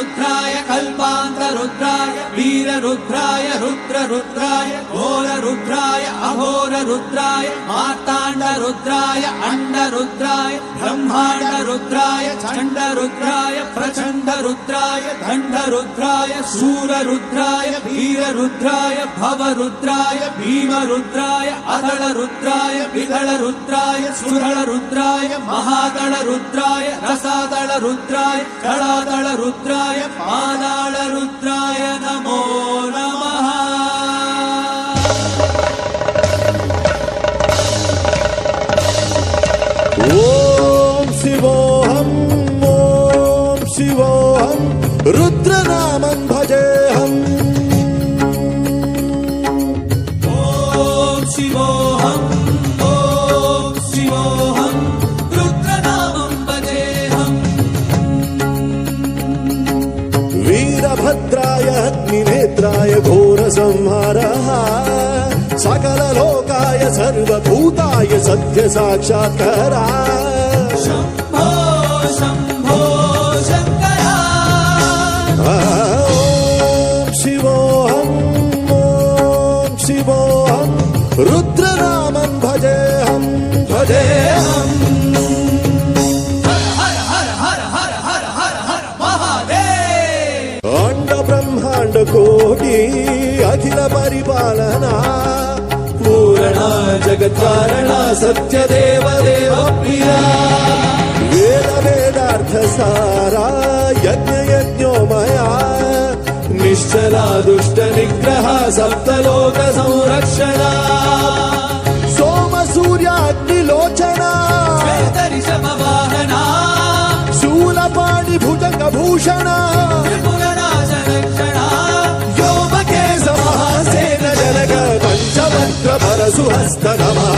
रुद्राय कल्पान्तरुद्राय वीररुद्राय रुद्ररुद्राय घोररुद्राय अघोररुद्राय मार्ताण्डरुद्राय अण्डरुद्राय ब्रह्माण्डरुद्राय चण्डरुद्राय प्रचण्डरुद्राय दण्डरुद्राय शूररुद्राय वीररुद्राय भवरुद्राय भीमरुद्राय अदलरुद्राय विदलरुद्राय सुरलरुद्राय महादलरुद्राय रसादलरुद्राय कलादलरुद्राय पादालरुद्राय नमो नमः। ओम शिवोऽहं रुद्रनामं भजेऽहम्। ओम शिवोऽहं रुद्रनामं भजेऽहम्। वीरभद्राय अग्निनेत्राय घोरसंहारः सकललोकाय सर्वभूताय सत्यसाक्षात्कारा। शम्भो शम्भो शङ्करा। ओम शिवोऽहं रुद्रनामं भजेऽहम् भजेऽहम्। हर हर हर हर हर हर हर महादेव। अंड ब्रह्मांड कोटि अखिल परिपालना पूरणा जगत्कारणा सत्यदेव देव प्रिया। वेद वेदार्थ सारा यज्ञ यज्ञोमया निश्चला दुष्ट निग्रह सप्तलोक संरक्षणा। सोम सूर्याग्निलोचना ऋषभवाहना शूलपाणि भुजंग भूषणा त्रिपुरनाशरक्षणा योमकेश महासेन जनक पंचवक्त्र परशुहस्त नमः।